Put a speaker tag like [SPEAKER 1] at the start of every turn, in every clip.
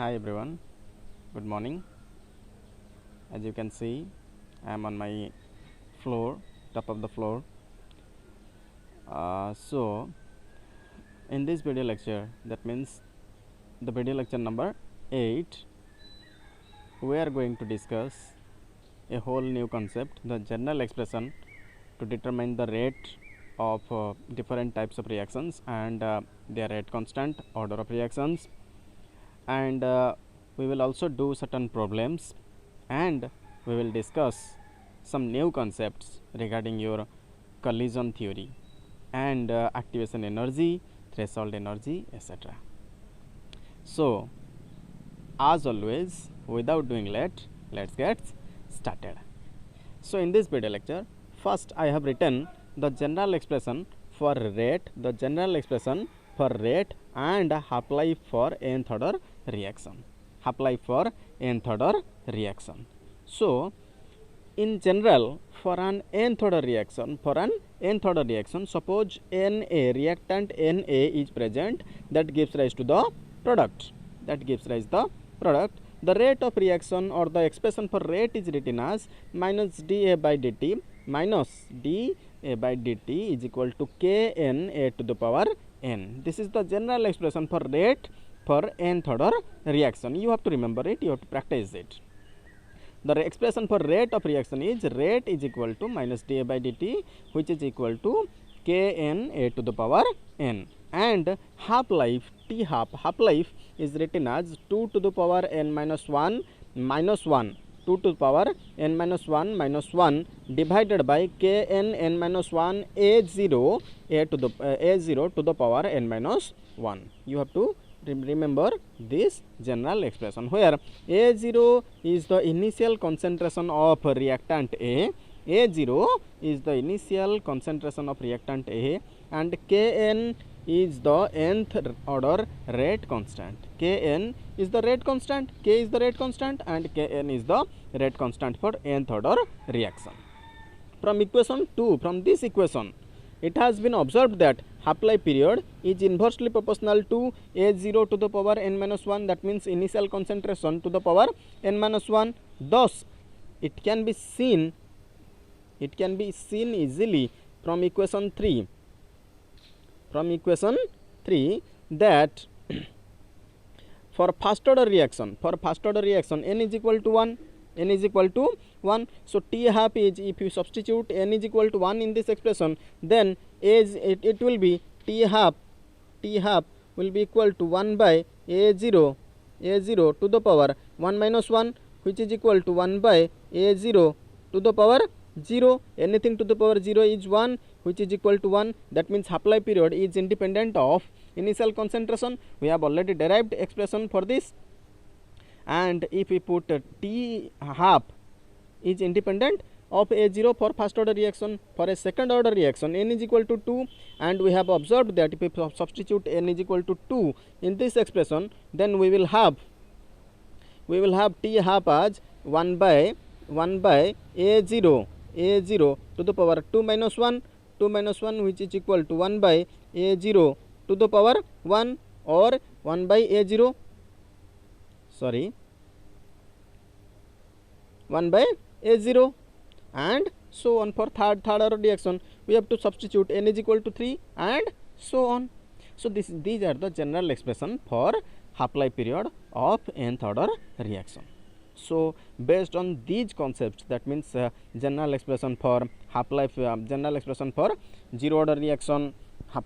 [SPEAKER 1] Hi everyone, good morning. As you can see, I am on my floor, top of the floor. In this video lecture, that means the video lecture number 8, we are going to discuss a whole new concept, the general expression to determine the rate of different types of reactions and their rate constant, order of reactions, and we will also do certain problems, and we will discuss some new concepts regarding your collision theory and activation energy, threshold energy, etc. So as always, without doing late, let's get started. So in this video lecture, first I have written the general expression for rate, and half-life for nth order reaction. So in general, for an nth order reaction, suppose Na reactant Na is present, that gives rise to the product. The rate of reaction or the expression for rate is written as minus dA by dt is equal to Kna to the power n. This is the general expression for rate for nth order reaction. You have to remember it, you have to practice it. The expression for rate of reaction is rate is equal to minus dA by dt, which is equal to Kna to the power n, and half-life is written as 2 to the power n minus 1 2 to the power n minus 1 divided by Kn n minus 1 A0 to the power n minus 1. You have to remember this general expression, where A0 is the initial concentration of reactant A, and Kn is the nth order rate constant. K is the rate constant, and Kn is the rate constant for nth order reaction. From this equation, it has been observed that half-life period is inversely proportional to A0 to the power n minus 1, that means initial concentration to the power n minus 1. Thus, it can be seen easily from equation 3 that for first order reaction n is equal to 1. So T half is, if you substitute n is equal to 1 in this expression, then it will be T half will be equal to 1 by A0 to the power 1 minus 1, which is equal to 1 by A0 to the power 0. Anything to the power 0 is 1, which is equal to 1. That means half-life period is independent of initial concentration. We have already derived expression for this. And if we put T half is independent of A0 for first order reaction, for a second order reaction n is equal to 2, and we have observed that if we substitute n is equal to 2 in this expression, then we will have T half as 1 by A0 to the power 2 minus 1, which is equal to 1 by A0 to the power 1, or 1 by A0 and so on. For third order reaction, we have to substitute n is equal to 3 and so on. So these are the general expression for half-life period of nth order reaction. So based on these concepts, that means general expression for half-life, general expression for zero order reaction,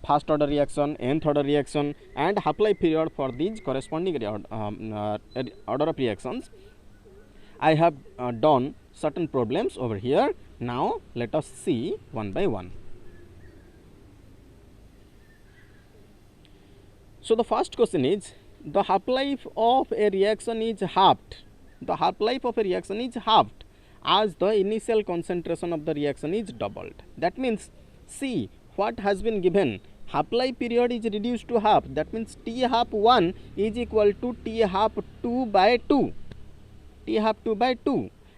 [SPEAKER 1] first order reaction, nth order reaction, and half-life period for these corresponding order of reactions, I have done certain problems over here. Now let us see one by one. So the first question is, the half-life of a reaction is halved. As the initial concentration of the reaction is doubled. That means, see what has been given. Half-life period is reduced to half. That means T half 1 is equal to T half 2 by 2.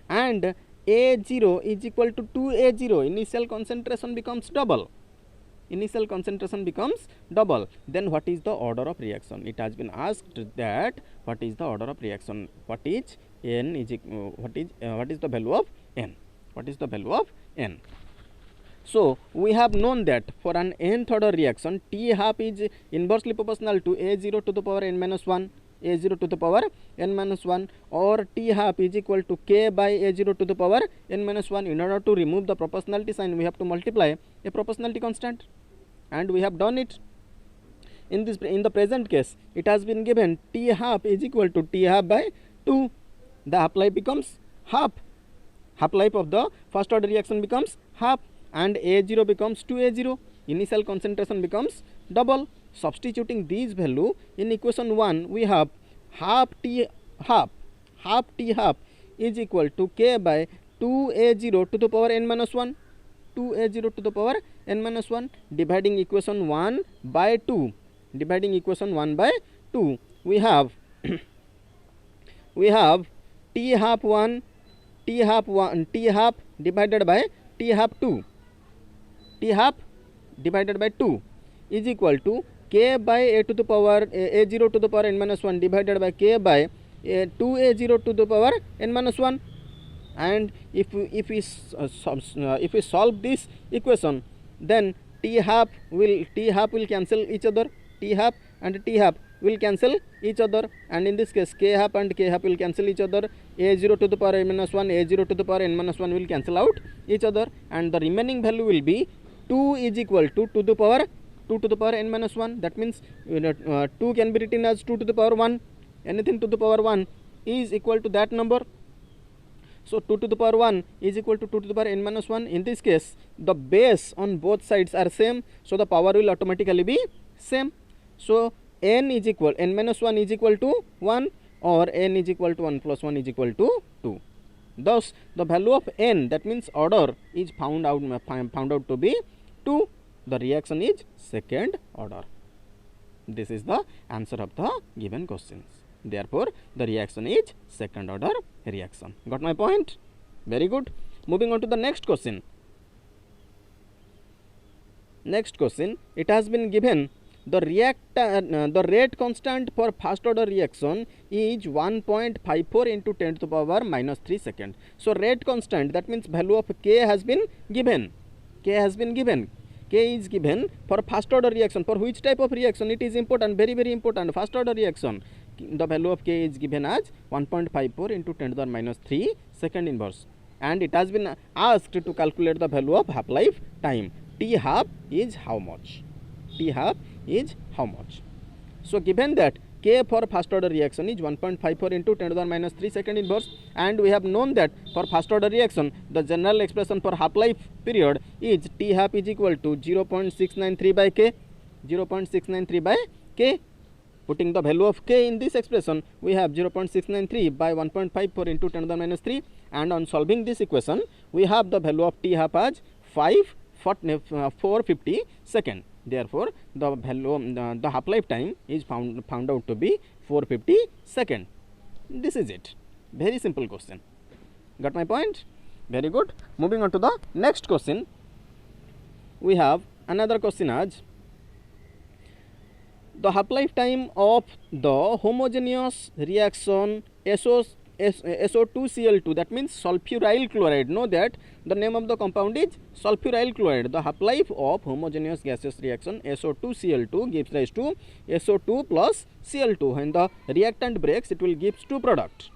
[SPEAKER 1] And A0 is equal to 2A0. Initial concentration becomes double. initial concentration becomes double. Then what is the order of reaction? It has been asked that what is the order of reaction? What is n is what is the value of n? What is the value of n? So we have known that for an nth order reaction, T half is inversely proportional to A0 to the power n minus 1, A0 to the power n minus 1, or T half is equal to K by A0 to the power n minus 1. In order to remove the proportionality sign, we have to multiply a proportionality constant, and we have done it. In the present case, it has been given T half is equal to T half by 2. The half life becomes half. Half life of the first order reaction becomes half, and A0 becomes 2A0. Initial concentration becomes double. Substituting these value in equation 1, we have half T half is equal to K by 2A0 to the power n minus 1, 2A0 to the power n minus 1, dividing equation 1 by 2. Dividing equation 1 by 2, we have T half 1 T half divided by T half 2, T half divided by 2 is equal to K by A to the power A0 to the power n minus 1 divided by K by 2A0 to the power n minus 1. And if we solve this equation, then T half will cancel each other. T half and T half will cancel each other, and in this case K half and K half will cancel each other. A0 to the power n minus 1, A0 to the power n minus 1 will cancel out each other, and the remaining value will be 2 is equal to 2 to the power n minus 1. That means 2 can be written as 2 to the power 1. Anything to the power 1 is equal to that number. So 2 to the power 1 is equal to 2 to the power n minus 1. In this case, the base on both sides are same, so the power will automatically be same. So n minus 1 is equal to 1, or n is equal to 1 plus 1 is equal to 2. Thus the value of n, that means order, is found out to be 2. The reaction is second order. This is the answer of the given questions. Therefore the reaction is second order reaction. Got my point? Very good. Moving on to the next question. Next question, it has been given the rate constant for first order reaction is 1.54 into 10 to the power minus 3 second. So rate constant, that means value of K has been given. K is given for first order reaction. For which type of reaction? It is important, very very important. First order reaction, the value of K is given as 1.54 into 10 to the power minus 3 second inverse, and it has been asked to calculate the value of half life time. T half is how much? T half is how much? So given that K for first order reaction is 1.54 into 10 to the power minus 3 second inverse, and we have known that for first order reaction the general expression for half life period is T half is equal to 0.693 by K, 0.693 by K. Putting the value of K in this expression, we have 0.693 by 1.54 into 10 to the power minus 3, and on solving this equation we have the value of T half as 450 second. Therefore the value the half life time is found out to be 450 second. This is it. Very simple question. Got my point? Very good. Moving on to the next question. We have another question as the half life time of the homogeneous reaction SO2Cl2, that means sulfuryl chloride. Know that the name of the compound is sulfuryl chloride. The half life of homogeneous gaseous reaction SO2Cl2 gives rise to SO2 plus Cl2. When the reactant breaks, it will give two products,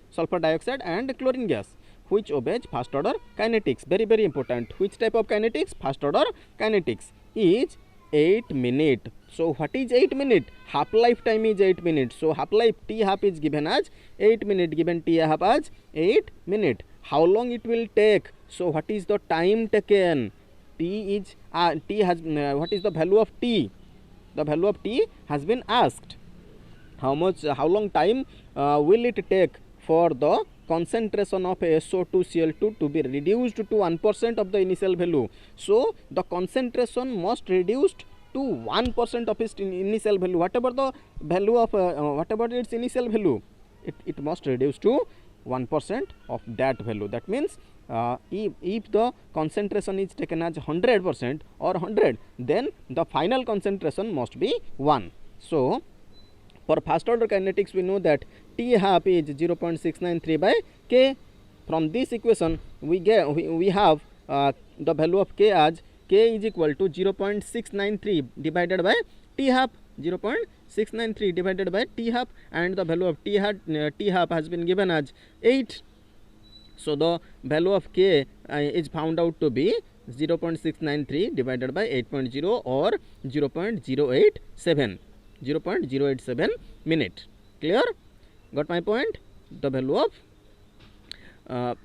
[SPEAKER 1] sulfur dioxide and chlorine gas, which obeys first order kinetics. Very very important. Which type of kinetics? First order kinetics is 8 minutes. So what is 8 minutes? Half life time is 8 minutes. So half life T half is given as 8 minutes, given T half as 8 minutes. How long it will take? So what is the time taken? T is T has what is the value of T? The value of T has been asked. How long time will it take for the concentration of SO2Cl2 to be reduced to 1% of the initial value? So the concentration must reduced to 1% of its initial value. Whatever the value of whatever its initial value, it must reduce to 1% of that value. That means if the concentration is taken as 100% or 100, then the final concentration must be 1. So for first order kinetics, we know that T half is 0.693 by K. From this equation, we have the value of K as K is equal to 0.693 divided by T half. 0.693 divided by T half, and the value of T half has been given as 8. So the value of K is found out to be 0.693 divided by 8.0 or 0.087 minute. Clear? Got my point? The value of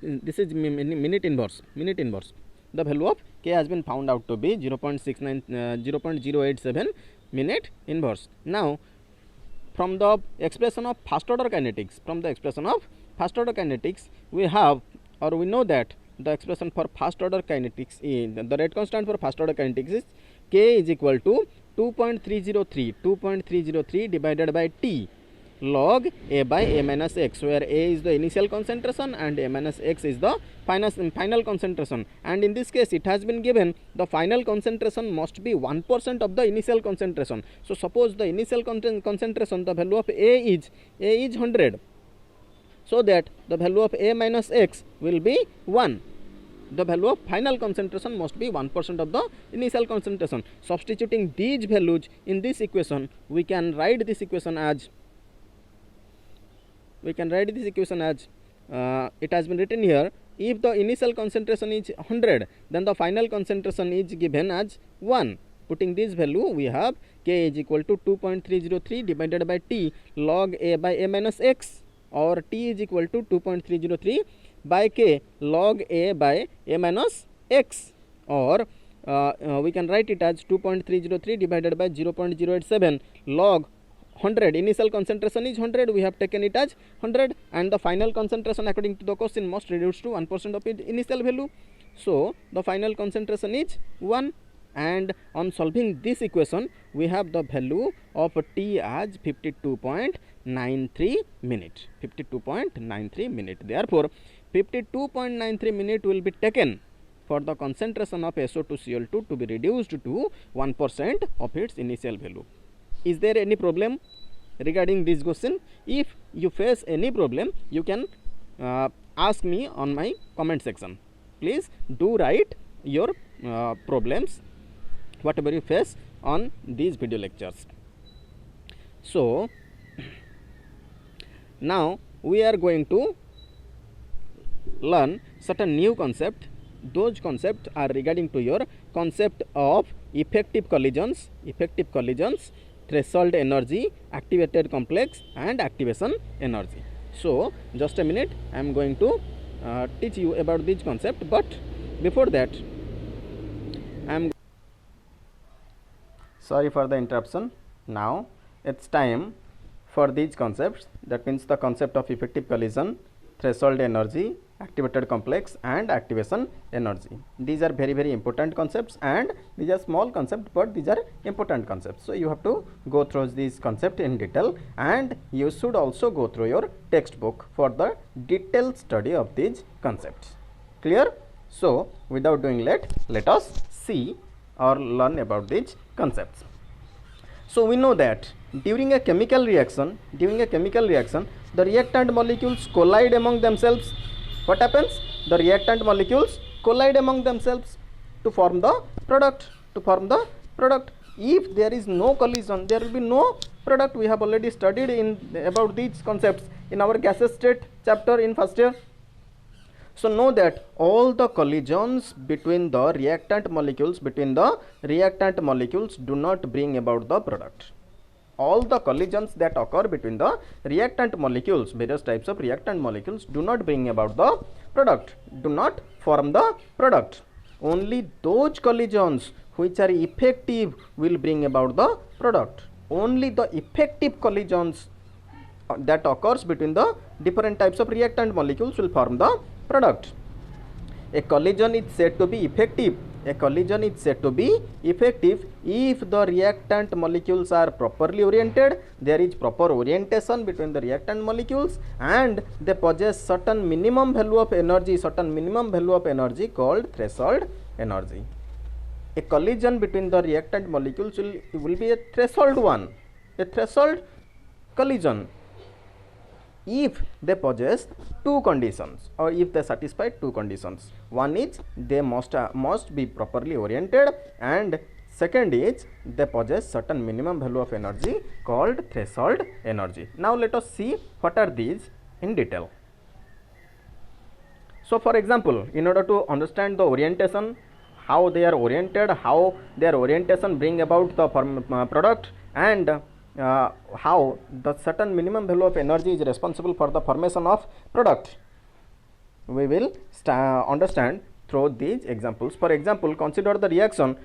[SPEAKER 1] this is minute inverse. The value of K has been found out to be 0.087 minute inverse. Now from the expression of first order kinetics, we have, or we know that the expression for first order kinetics is the rate constant for first order kinetics is K is equal to 2.303 divided by T log A by A minus X, where A is the initial concentration and A minus X is the final concentration, and in this case it has been given the final concentration must be 1% of the initial concentration. So suppose the initial concentration, the value of A is 100, so that the value of A minus X will be 1. The value of final concentration must be 1% of the initial concentration. Substituting these values in this equation, we can write this equation as it has been written here. If the initial concentration is 100, then the final concentration is given as 1. Putting this value, we have K is equal to 2.303 divided by T log A by A minus X, or T is equal to 2.303 by K log A by A minus X, or we can write it as 2.303 divided by 0.087 log 100. Initial concentration is 100, we have taken it as 100, and the final concentration according to the question must reduce to 1% of its initial value. So the final concentration is 1, and on solving this equation, we have the value of T as 52.93 minute. Therefore 52.93 minute will be taken for the concentration of SO2Cl2 to be reduced to 1% of its initial value. Is there any problem regarding this question? If you face any problem, you can ask me on my comment section. Please do write your problems, whatever you face on these video lectures. So now we are going to learn certain new concept. Those concepts are regarding to your concept of effective collisions, threshold energy, activated complex, and activation energy. So just a minute, I am going to teach you about this concept, but before that, sorry for the interruption. Now it's time for these concepts, that means the concept of effective collision, threshold energy, activated complex, and activation energy. These are very, very important concepts, and these are small concepts, but these are important concepts. So you have to go through these concepts in detail, and you should also go through your textbook for the detailed study of these concepts. Clear? So without doing let us see or learn about these concepts. So we know that during a chemical reaction, the reactant molecules collide among themselves. What happens? The reactant molecules collide among themselves to form the product. If there is no collision, there will be no product. We have already studied about these concepts in our gaseous state chapter in first year. So know that all the collisions between the reactant molecules do not bring about the product. All the collisions that occur between the reactant molecules, various types of reactant molecules, do not bring about the product, do not form the product. Only those collisions which are effective will bring about the product. Only the effective collisions that occurs between the different types of reactant molecules will form the product. A collision is said to be effective A collision is said to be effective if the reactant molecules are properly oriented, there is proper orientation between the reactant molecules, and they possess certain minimum value of energy, called threshold energy. A collision between the reactant molecules will be a threshold one, a threshold collision, if they possess two conditions, or if they satisfy two conditions. One is they must be properly oriented, and second is they possess certain minimum value of energy called threshold energy. Now let us see what are these in detail. So for example, in order to understand the orientation, how they are oriented, how their orientation bring about the product, and how the certain minimum value of energy is responsible for the formation of product, we will understand through these examples. For example, consider the reaction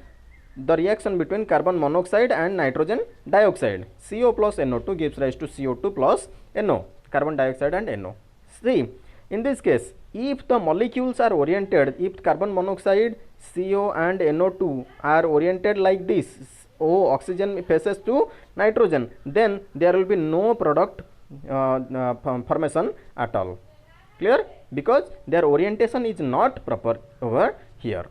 [SPEAKER 1] between carbon monoxide and nitrogen dioxide. CO plus NO2 gives rise to CO2 plus NO, carbon dioxide and NO. See, in this case, if the molecules are oriented, if carbon monoxide, CO and NO2 are oriented like this, O oxygen faces to nitrogen, then there will be no product formation at all. Clear? Because their orientation is not proper over here.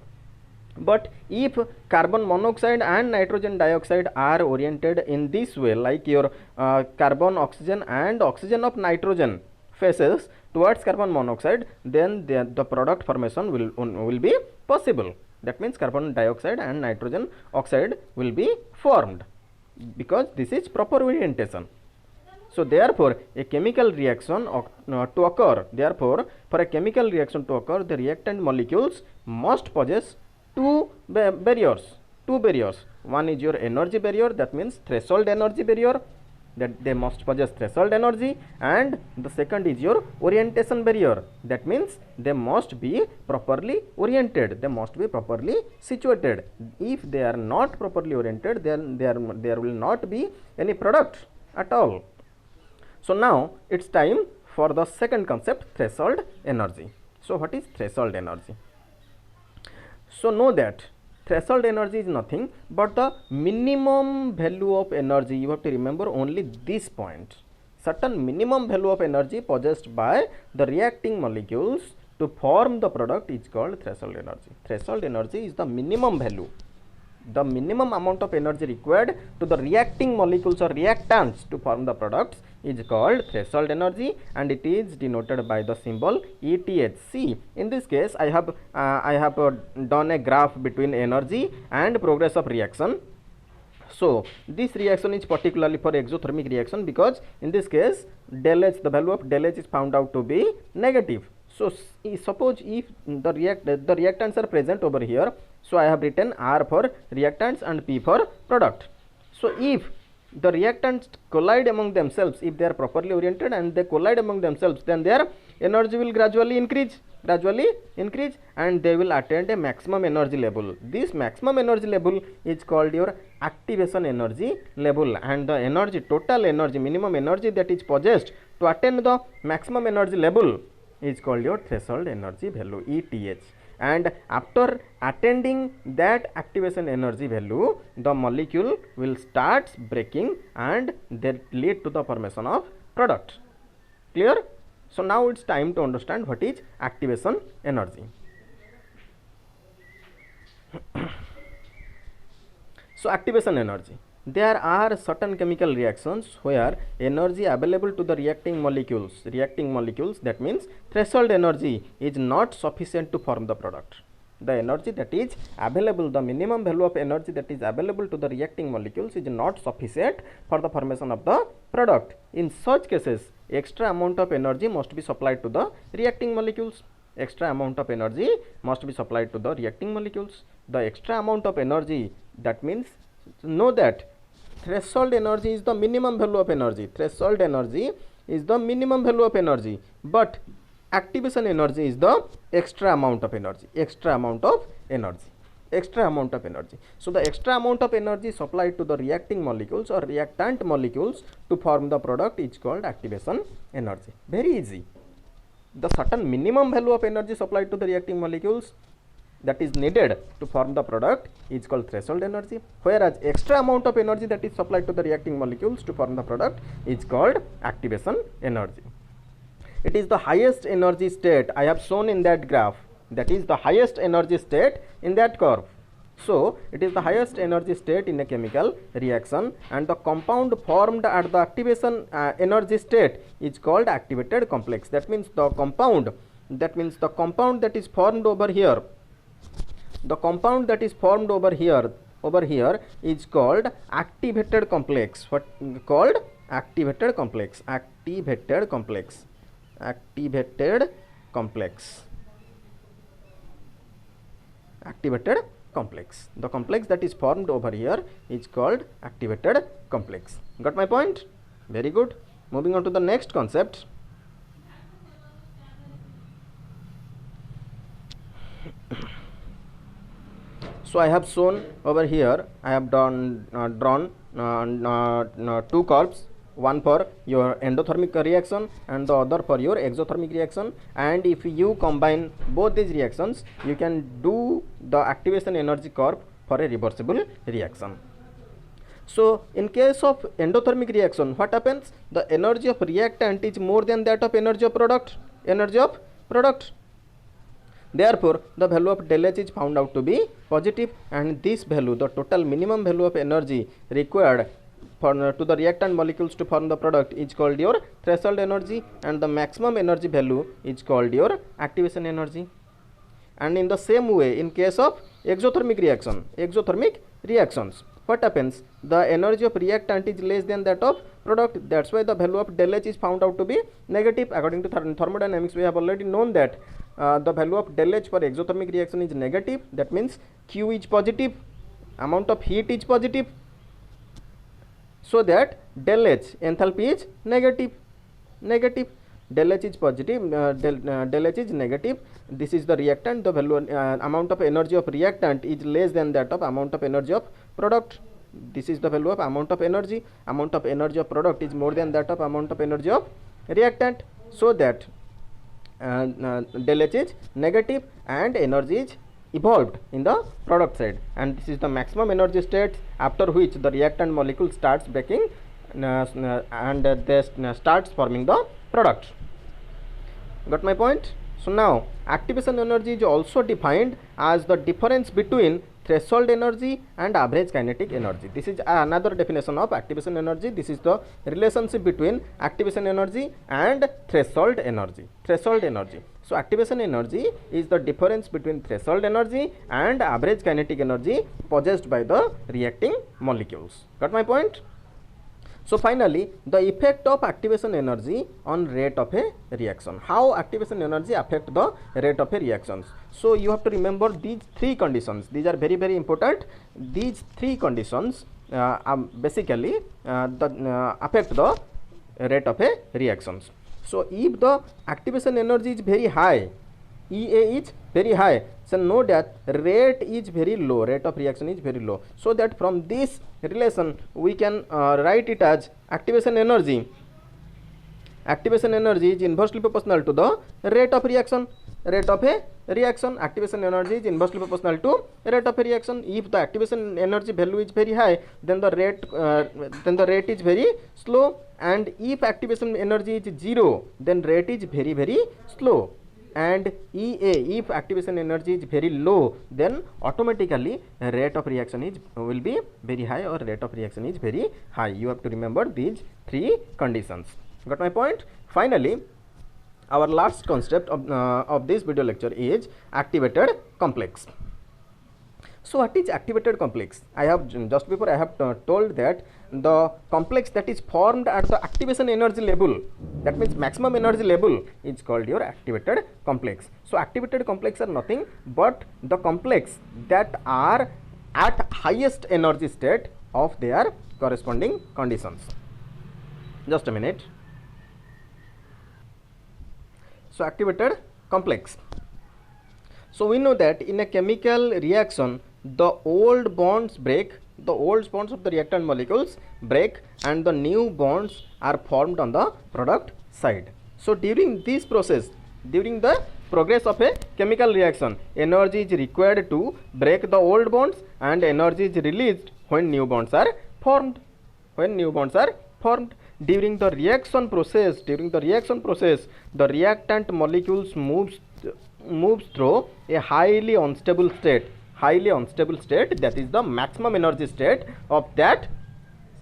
[SPEAKER 1] But if carbon monoxide and nitrogen dioxide are oriented in this way, like your carbon oxygen and oxygen of nitrogen faces towards carbon monoxide, then the product formation will be possible. That means carbon dioxide and nitrogen oxide will be formed, because this is proper orientation. So therefore, a chemical reaction to occur, for a chemical reaction to occur, the reactant molecules must possess two barriers. One is your energy barrier, that means threshold energy barrier, that they must possess threshold energy, and the second is your orientation barrier, that means they must be properly oriented, they must be properly situated. If they are not properly oriented, then there will not be any product at all. So now it's time for the second concept, threshold energy. So what is threshold energy? So know that threshold energy is nothing but the minimum value of energy. You have to remember only this point. Certain minimum value of energy possessed by the reacting molecules to form the product is called threshold energy. Threshold energy is the minimum value, the minimum amount of energy required to the reacting molecules or reactants to form the products is called threshold energy, and it is denoted by the symbol ETH. See, in this case I have done a graph between energy and progress of reaction. So this reaction is particularly for exothermic reaction, because in this case del H, the value of del H is found out to be negative. So suppose if the reactants are present over here, so I have written R for reactants and P for product. So if the reactants collide among themselves, if they are properly oriented and they collide among themselves, then their energy will gradually increase, and they will attain a maximum energy level. This maximum energy level is called your activation energy level, and the energy, total energy, minimum energy that is possessed to attain the maximum energy level is called your threshold energy value, ETH. And after attaining that activation energy value, the molecule will start breaking and that lead to the formation of product. Clear? So now it's time to understand what is activation energy. So activation energy. There are certain chemical reactions where energy available to the reacting molecules, that means threshold energy is not sufficient to form the product. The energy that is available, the minimum value of energy that is available to the reacting molecules is not sufficient for the formation of the product. In such cases, extra amount of energy must be supplied to the reacting molecules. Extra amount of energy must be supplied to the reacting molecules. The extra amount of energy, that means, know that threshold energy is the minimum value of energy. Threshold energy is the minimum value of energy, but activation energy is the extra amount of energy. So the extra amount of energy supplied to the reacting molecules or reactant molecules to form the product is called activation energy. Very easy. The certain minimum value of energy supplied to the reacting molecules, that is needed to form the product is called threshold energy, whereas extra amount of energy that is supplied to the reacting molecules to form the product is called activation energy. It is the highest energy state I have shown in that graph, that is the highest energy state in that curve. So it is the highest energy state in a chemical reaction, and the compound formed at the activation energy state is called activated complex. That means the compound that is formed over here, the compound that is formed over here is called activated complex. What called? Activated complex. Activated complex. Activated complex. Activated complex. The complex that is formed over here is called activated complex. Got my point? Very good. Moving on to the next concept. So I have shown over here, I have drawn two curves, one for your endothermic reaction and the other for your exothermic reaction, and if you combine both these reactions, you can do the activation energy curve for a reversible reaction. So in case of endothermic reaction, what happens? The energy of reactant is more than that of energy of product. Therefore, the value of del H is found out to be positive, and this value, the total minimum value of energy required to the reactant molecules to form the product, is called your threshold energy, and the maximum energy value is called your activation energy. And in the same way, in case of exothermic reactions, what happens? The energy of reactant is less than that of product. That's why the value of del H is found out to be negative. According to thermodynamics, we have already known that the value of del H for exothermic reaction is negative. That means Q is positive, amount of heat is positive, so that del H enthalpy is negative. Del H is positive, del H is negative. This is the reactant. The value amount of energy of reactant is less than that of amount of energy of product. This is the value of amount of energy. Amount of energy of product is more than that of amount of energy of reactant, so that del H is negative and energy is evolved in the product side, and this is the maximum energy state, after which the reactant molecule starts breaking and they starts forming the product. Got my point? So now activation energy is also defined as the difference between threshold energy and average kinetic energy. This is another definition of activation energy. This is the relationship between activation energy and threshold energy. So activation energy is the difference between threshold energy and average kinetic energy possessed by the reacting molecules. Got my point? So finally, the effect of activation energy on rate of a reaction. How activation energy affect the rate of a reaction? So you have to remember these three conditions. These are very, very important. These three conditions basically affect the rate of a reactions. So if the activation energy is very high, EA is very high, so know that rate is very low, rate of reaction is very low. So that from this relation we can write it as activation energy is inversely proportional to the rate of reaction. Activation energy is inversely proportional to rate of a reaction. If the activation energy value is very high, then the rate is very slow, and if activation energy is 0, then rate is very, very slow. And EA, if activation energy is very low, then automatically rate of reaction will be very high, or rate of reaction is very high. You have to remember these three conditions. Got my point? Finally, our last concept of this video lecture is activated complex. So what is activated complex? I have just before I have told that the complex that is formed at the activation energy level, that means maximum energy level, is called your activated complex. So activated complex are nothing but the complex that are at highest energy state of their corresponding conditions. Just a minute. So activated complex. So we know that in a chemical reaction, the old bonds break, the old bonds of the reactant molecules break, and the new bonds are formed on the product side. So during this process, during the progress of a chemical reaction. Energy is required to break the old bonds and energy is released when new bonds are formed. When new bonds are formed. During the reaction process, the reactant molecules moves through a highly unstable state. That is the maximum energy state of that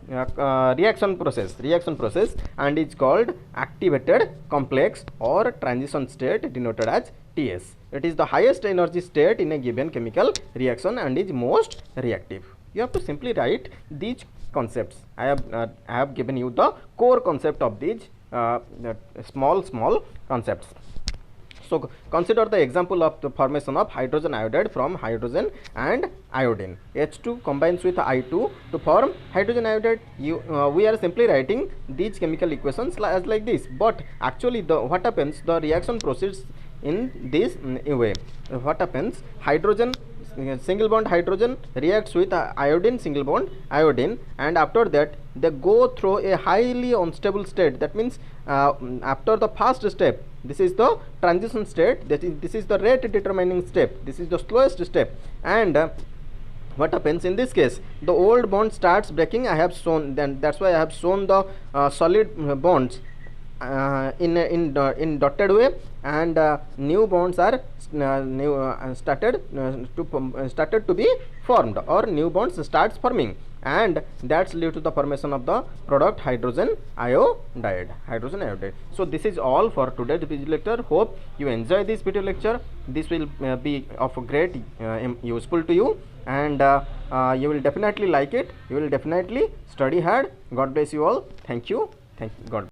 [SPEAKER 1] reaction process, and is called activated complex or transition state, denoted as TS. It is the highest energy state in a given chemical reaction and is most reactive. You have to simply write these concepts. I have given you the core concept of these small concepts. So consider the example of the formation of hydrogen iodide from hydrogen and iodine. H2 combines with I2 to form hydrogen iodide. We are simply writing these chemical equations as like this, but actually what happens, the reaction proceeds in this way. What happens, hydrogen single bond hydrogen reacts with iodine single bond iodine, and after that they go through a highly unstable state. That means after the first step, this is the transition state, this is the rate determining step, this is the slowest step, and what happens in this case, the old bond starts breaking. I have shown, then that's why I have shown the solid bonds in dotted way, and new bonds are started to be formed, or new bonds starts forming, and that's lead to the formation of the product hydrogen iodide. So this is all for today's video lecture. Hope you enjoy this video lecture. This will be of great useful to you, and you will definitely like it. You will definitely study hard. God bless you all. Thank you. God.